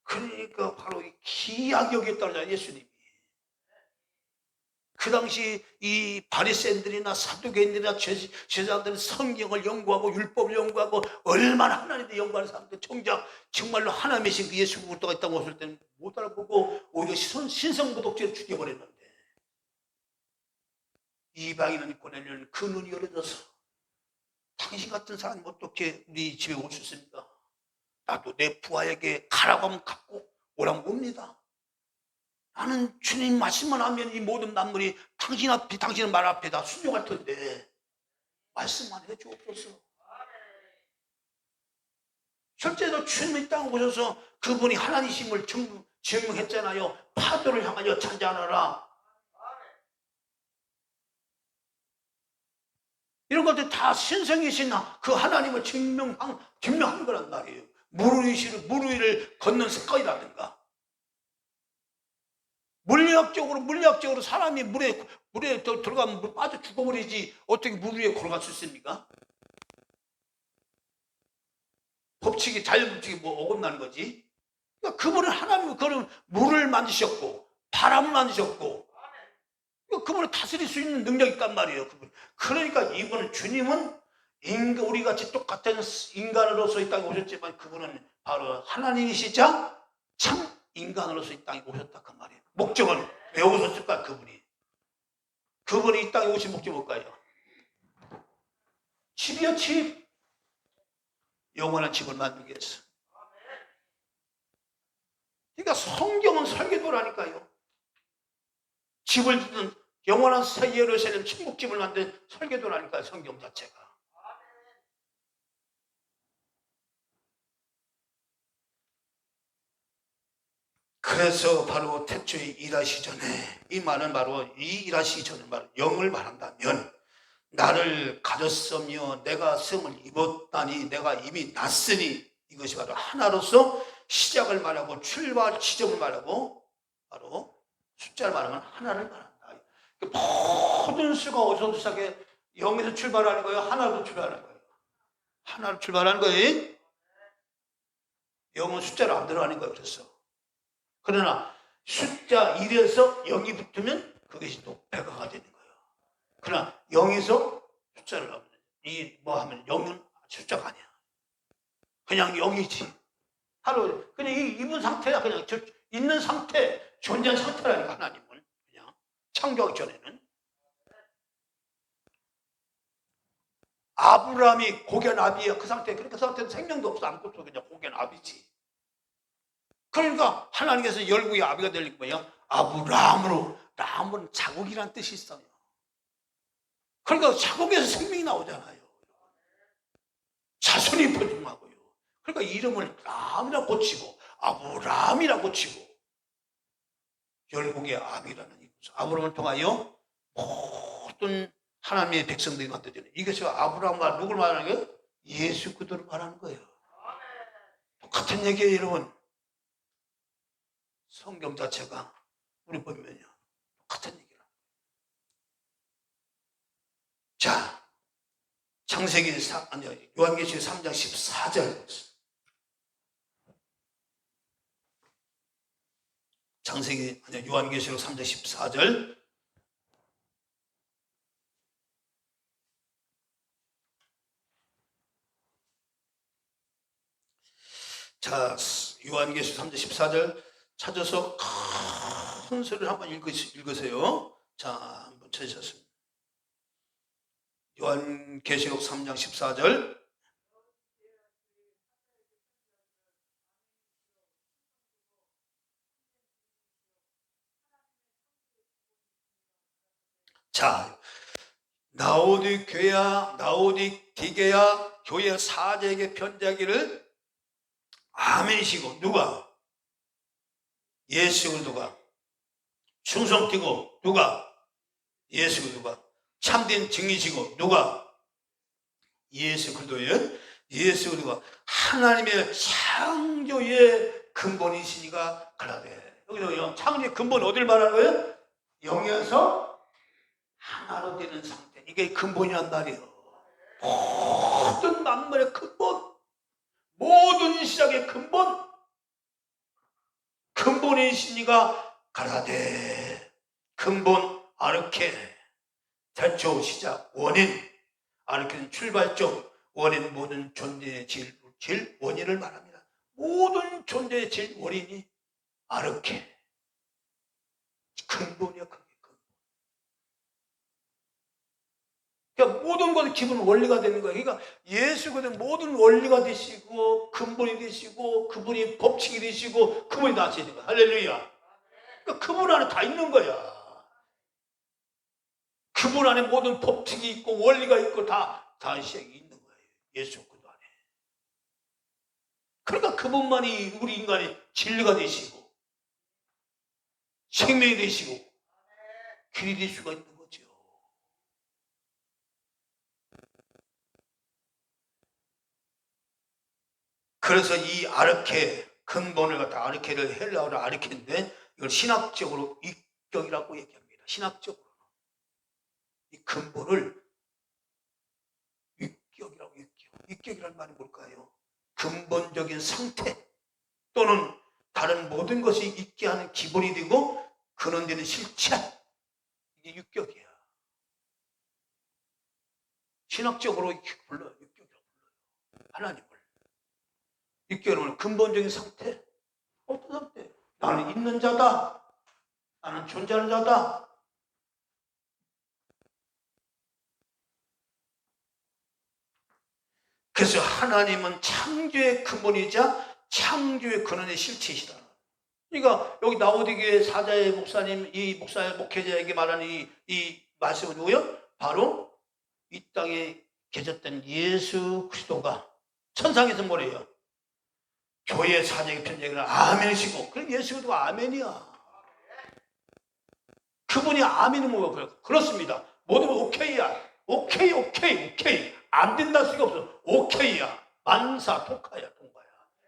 그러니까 바로 이 귀하게 여겼다잖아요. 예수님이. 그 당시 이 바리새인들이나 사두개인들이나 제자들은 성경을 연구하고 율법을 연구하고 얼마나 하나님을 연구하는 사람들, 정말로 하나님이신 그 예수 그리스도가 있다고 했을 때는 못 알아보고 오히려 신성모독죄를 죽여버렸는데, 이방인은 고넬료는 그 눈이 열어져서 당신 같은 사람이 어떻게 우리 집에 올 수 있습니까? 나도 내 부하에게 가라고 하면 갖고 오라고 옵니다. 나는 주님 말씀만 하면 이 모든 만물이 당신의 말 앞에 다 순종할 텐데 말씀만 해주옵소서. 실제로 주님이 땅에 오셔서 그분이 하나님이심을 증명했잖아요. 파도를 향하여 찬양하라. 이런 것들 다 신성이신 그 하나님을 증명한 거란 말이에요. 물 위를 걷는 습관이라든가, 물리학적으로 사람이 물에 들어가면 물 빠져 죽어버리지 어떻게 물 위에 걸어갈 수 있습니까? 자연 법칙이 뭐 어긋나는 거지. 그러니까 그분은 하나님, 그런 물을 만드셨고 바람을 만드셨고 그분을 다스릴 수 있는 능력이 있단 말이에요. 그러니까 이분은, 주님은 우리 같이 똑같은 인간으로서 이 땅에 오셨지만 그분은 바로 하나님이시자 참 인간으로서 이 땅에 오셨다 그 말이에요. 목적은 왜 오셨을까? 그분이 이 땅에 오신 목적이 뭘까요? 집이요, 집. 영원한 집을 만들기 위해서. 그러니까 성경은 설계도라니까요. 집을 짓는 영원한 새 예루살렘 천국집을 만든 설계도라니까요. 성경 자체가. 그래서 바로 태초에 일하시기 전에, 이 말은 바로 이 일하시기 전에 말 영을 말한다면 나를 가졌으며 내가 성을 입었다니 내가 이미 났으니, 이것이 바로 하나로서 시작을 말하고 출발 지점을 말하고 바로 숫자를 말하면 하나를 말한다. 모든 수가 어디서 시작해? 0에서 출발하는 거예요? 하나로 출발하는 거예요? 하나로 출발하는 거예요. 0은 숫자로 안 들어가는 거예요. 그래서 그러나 숫자 1에서 0이 붙으면 그것이 또 백화가 되는 거예요. 그러나 0에서 숫자를 하면 하면 0은 숫자가 아니야. 그냥 0이지. 하루 그냥 입은 상태야. 그냥 있는 상태, 존재한 상태라니까. 하나님은 그냥 창조하기 전에는. 아브라함이 고개나비야. 그 상태. 그러니까 그 상태는 생명도 없어. 아무것도 그냥 고개나비지. 그러니까 하나님께서 열국의 아비가 되는 거예요. 아브라함으로. 라함은 자국이란 뜻이 있어요. 그러니까 자국에서 생명이 나오잖아요. 자손이 번성하고요. 그러니까 이름을 라함이라고 고치고 아브라함이라고 고치고 열국의 아비라는 이곳. 아브라함을 통하여 모든 하나님의 백성들이 만들어지는, 이것이 아브라함과 누굴 말하는 거예요? 예수 그리스도를 말하는 거예요. 똑같은 얘기예요, 여러분. 성경 자체가 우리 보면요, 똑같은 얘기를. 자, 요한계시록 3장 14절. 요한계시록 3장 14절. 자, 요한계시록 3장 14절 찾아서 큰 소리를 한번 읽으세요. 자, 한번 찾으셨습니다. 요한계시록 3장 14절. 자, 라오디게야 교회 사제에게 편지하기를 아멘이시고, 누가? 예수 그리스도가. 충성되고, 누가? 예수 그리스도가. 참된 증인이시고, 누가? 예수 그리스도예요. 예수 그리스도가 하나님의 창조의 근본이시니까 그러되. 여기서 창조의 근본 어디를 말하는 거예요? 영에서 하나로 되는 상태. 이게 근본이란 말이에요. 모든 만물의 근본, 모든 시작의 근본이시니가 가라데. 근본 아르케, 태초 시작 원인, 아르케는 출발점, 원인 모든 존재의 질 원인을 말합니다. 모든 존재의 질 원인이 아르케, 근본이야. 그게 근본. 그러니까 모든 것은 기본 원리가 되는 거예요. 그러니까 예수 그리스도는 모든 원리가 되시고 근본이 되시고 그분이 법칙이 되시고 그분이 나셔야 되는 거야. 할렐루야. 그러니까 그분 안에 다 있는 거야. 그분 안에 모든 법칙이 있고 원리가 있고 다 시작이 있는 거예요. 예수 그리스도 안에. 그러니까 그분만이 우리 인간의 진리가 되시고 생명이 되시고 길이 될 수가 있는 거죠. 그래서 이 아르케 근본을 갖다, 아르케를 헬라어로 아르케인데 이걸 신학적으로 육격이라고 얘기합니다. 신학적으로 이 근본을 육격이라고. 육격이라는 말이 뭘까요? 근본적인 상태 또는 다른 모든 것이 있게 하는 기본이 되고 근원되는 실체, 이게 육격이야. 신학적으로 이렇게 불러요. 육격이라고 불러요. 하나님을. 육격은 근본적인 상태. 어떤 상태? 나는 있는 자다. 나는 존재하는 자다. 그래서 하나님은 창조의 근본이자 창조의 근원의 실체이시다. 그러니까 여기 라오디게의 사자의 목사님, 이 목회자에게 말하는 이 말씀은 누구요? 바로 이 땅에 계셨던 예수 그리스도가 천상에서 뭐래요? 교회 사역의 편쟁을 아멘이시고, 그럼 예수도 아멘이야. 그분이 아멘이 뭐가 그렇습니다. 모든 건 오케이야. 오케이. 안 된다는 수가 없어. 오케이야. 만사 통과야.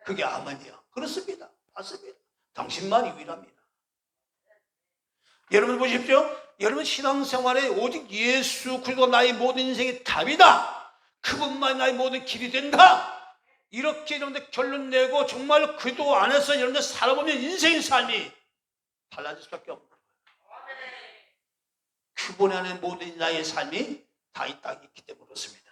그게 아멘이야. 그렇습니다. 맞습니다. 당신만이 유일합니다. 여러분 보십시오. 여러분 신앙생활에 오직 예수 그리스도가 나의 모든 인생의 답이다. 그분만이 나의 모든 길이 된다. 이렇게 여러분들 결론 내고 정말 그리스도 안에서 여러분들 살아보면 인생의 삶이 달라질 수밖에 없는 거예요. 그분 안에 모든 나의 삶이 다 있기 때문에 그렇습니다.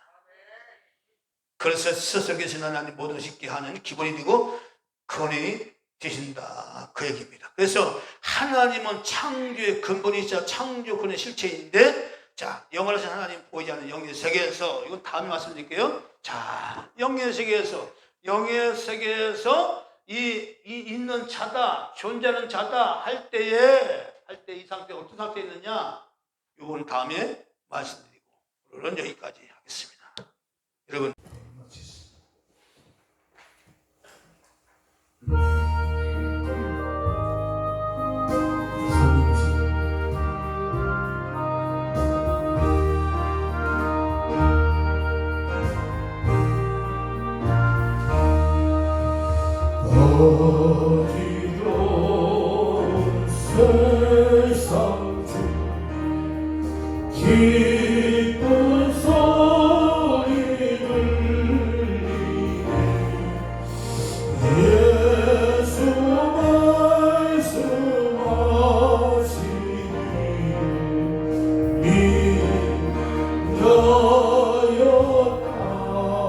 그래서 스스로에게서 하나님 모든 것이 있게 하는 기본이 되고 근원이 되신다. 그 얘기입니다. 그래서 하나님은 창조의 근본이자 창조 근원의 실체인데, 자, 영원하신 하나님 보이지 않는 영의 세계에서, 이건 다음에 말씀드릴게요. 자, 영의 세계에서 이 있는 자다, 존재하는 자다 할 때에 이 상태가 어떤 상태에 있느냐, 이건 다음에 말씀드리고, 오늘은 여기까지 하겠습니다. 여러분. 어디로 세상 중 기쁜 소리 들리네. 예수 말씀하시니 믿어요 따르라.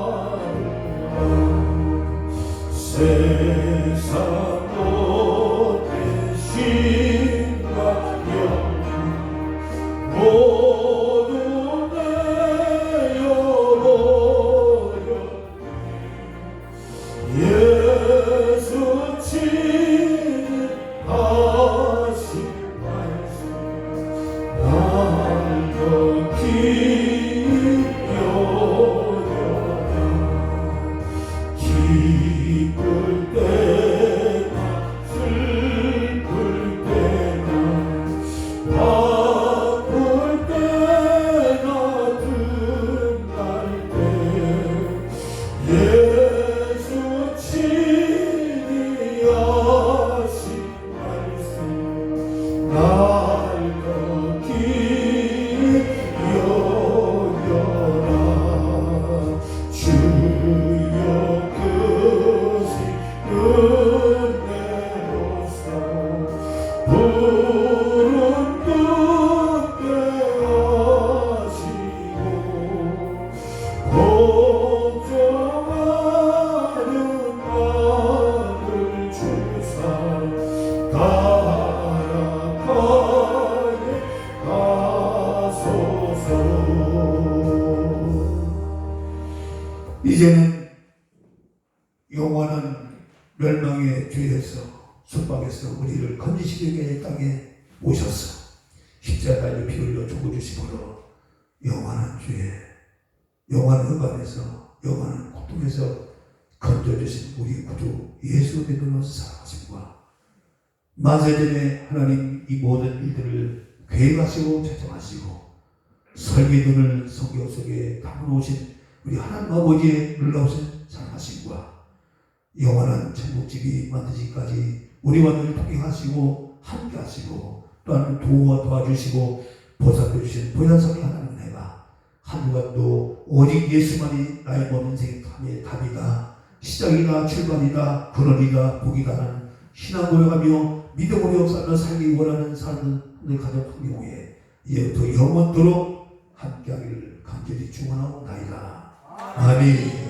세상도 대신과 영원 모두 내어버렸네. 예수 친히 하신 말씀 날도 기여여라. 기쁠 때나 슬플 때나 바쁠 때나 든날 때 예수 친히 하신 말씀 날도 기여여라. 주여 크신 은혜로서 푸른 뜻대 하시고 걱정하는 마음을 주사 가라가게 하소서. 이제는 영원한 멸망의 죄에서 속박에서 우리를 건지시기 위해 땅에 오셔서 십자가에 피 흘려 죽어주심으로 영원한 죄, 영원한 흑암에서 영원한 고통에서 건져주신 우리 구주 예수 그리스도로 살아가심과 만세전에 하나님 이 모든 일들을 계획하시고 작정하시고 설계도를 성경 속에 담아놓으신 우리 하나님 아버지의 놀라우신 사랑하심과 영원한 천국집이 만드시기까지 우리와 늘 동행하시고 함께하시고 또한 도와주시고 보살펴 주신 보살성의 하나님 은혜가 한순간도 오직 예수만이 나의 모든 인생의 답이다, 시작이다, 출발이다, 근원이다, 복이다 하는 신앙 고백하며 믿음으로 살며 살기 원하는 사람들 가정 성경에 이제부터 영원토록 함께하기를 간절히 축원하옵나이다. 아멘.